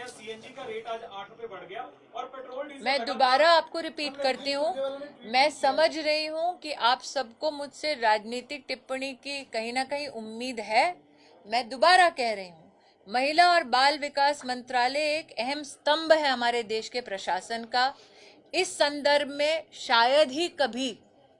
CNG का rate आज 8 रुपए बढ़ गया और पेट्रोल डीजल। मैं दोबारा आपको रिपीट करती हूँ, मैं समझ रही हूँ कि आप सबको मुझसे राजनीतिक टिप्पणी की कहीं ना कहीं उम्मीद है। मैं दोबारा कह रही हूँ, महिला और बाल विकास मंत्रालय एक अहम स्तंभ है हमारे देश के प्रशासन का। इस संदर्भ में शायद ही कभी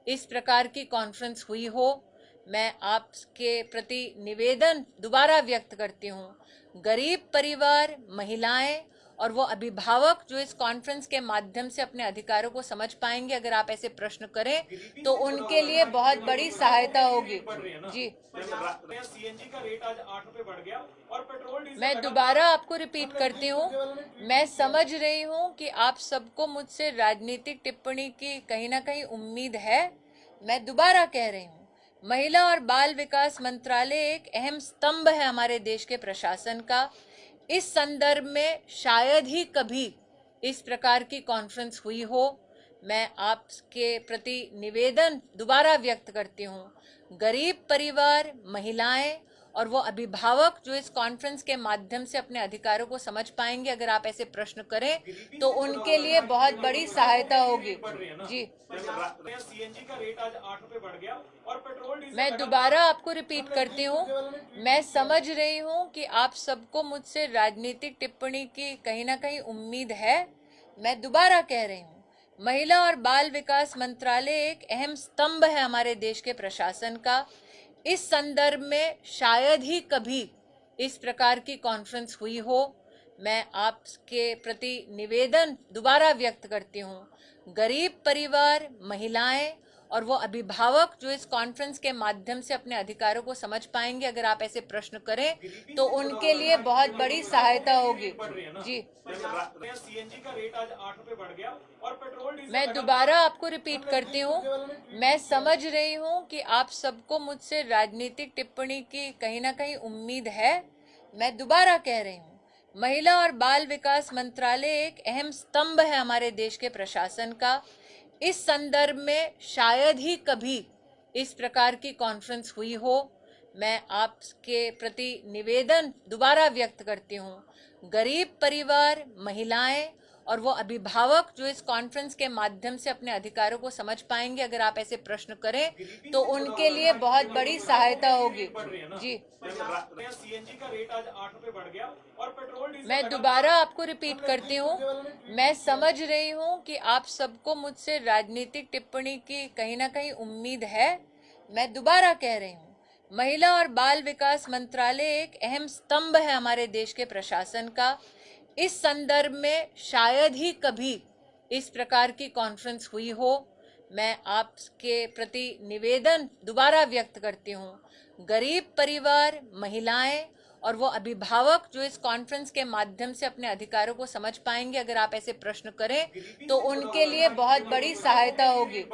इस प्रकार की कॉन्फ्रेंस हुई हो। मैं आपके प्रति निवेदन दोबारा व्यक्त करती हूँ, गरीब परिवार, महिलाएं और वो अभिभावक जो इस कॉन्फ्रेंस के माध्यम से अपने अधिकारों को समझ पाएंगे, अगर आप ऐसे प्रश्न करें तो उनके लिए बहुत बड़ी सहायता होगी। जी, सीएनजी का रेट आज 8 रुपए बढ़ गया और पेट्रोल डीजल। मैं दोबारा आपको रिपीट करती हूँ, मैं समझ रही हूँ कि आप सबको मुझसे राजनीतिक टिप्पणी की कहीं ना कहीं उम्मीद है। मैं दोबारा कह रही हूँ, महिला और बाल विकास मंत्रालय एक अहम स्तंभ है हमारे देश के प्रशासन का। इस संदर्भ में शायद ही कभी इस प्रकार की कॉन्फ्रेंस हुई हो। मैं आपके प्रति निवेदन दोबारा व्यक्त करती हूँ, गरीब परिवार, महिलाएं और वो अभिभावक जो इस कॉन्फ्रेंस के माध्यम से अपने अधिकारों को समझ पाएंगे, अगर आप ऐसे प्रश्न करें तो उनके लिए बहुत बड़ी सहायता होगी। जी, सीएनजी का रेट आज 8 रुपए बढ़ गया और पेट्रोल डीजल। मैं दोबारा आपको रिपीट करती हूँ, मैं समझ रही हूँ कि आप सबको मुझसे राजनीतिक टिप्पणी की कहीं ना कहीं उम्मीद है। मैं दोबारा कह रही हूँ, महिला और बाल विकास मंत्रालय एक अहम स्तंभ है हमारे देश के प्रशासन का। इस संदर्भ में शायद ही कभी इस प्रकार की कॉन्फ्रेंस हुई हो। मैं आपके प्रति निवेदन दोबारा व्यक्त करती हूँ, गरीब परिवार, महिलाएं और वो अभिभावक जो इस कॉन्फ्रेंस के माध्यम से अपने अधिकारों को समझ पाएंगे, अगर आप ऐसे प्रश्न करें तो उनके लिए बहुत बड़ी सहायता होगी। जी, सीएनजी का रेट आज 8 रुपए बढ़ गया और पेट्रोल डीजल। मैं दोबारा आपको रिपीट करती हूँ, मैं समझ रही हूँ कि आप सबको मुझसे राजनीतिक टिप्पणी की कहीं ना कहीं उम्मीद है। मैं दोबारा कह रही हूँ, महिला और बाल विकास मंत्रालय एक अहम स्तंभ है हमारे देश के प्रशासन का। इस संदर्भ में शायद ही कभी इस प्रकार की कॉन्फ्रेंस हुई हो। मैं आपके प्रति निवेदन दोबारा व्यक्त करती हूँ, गरीब परिवार, महिलाएं और वो अभिभावक जो इस कॉन्फ्रेंस के माध्यम से अपने अधिकारों को समझ पाएंगे, अगर आप ऐसे प्रश्न करें तो उनके लिए बहुत बड़ी सहायता होगी। जी, सीएनजी का रेट आज 8 रुपए बढ़ गया और पेट्रोल डीजल। मैं दोबारा आपको रिपीट करती हूँ, मैं समझ रही हूँ कि आप सबको मुझसे राजनीतिक टिप्पणी की कहीं ना कहीं उम्मीद है। मैं दोबारा कह रही हूँ, महिला और बाल विकास मंत्रालय एक अहम स्तंभ है हमारे देश के प्रशासन का। इस संदर्भ में शायद ही कभी इस प्रकार की कॉन्फ्रेंस हुई हो। मैं आपके प्रति निवेदन दोबारा व्यक्त करती हूँ, गरीब परिवार, महिलाएं और वो अभिभावक जो इस कॉन्फ्रेंस के माध्यम से अपने अधिकारों को समझ पाएंगे, अगर आप ऐसे प्रश्न करें तो उनके लिए बहुत बड़ी सहायता होगी।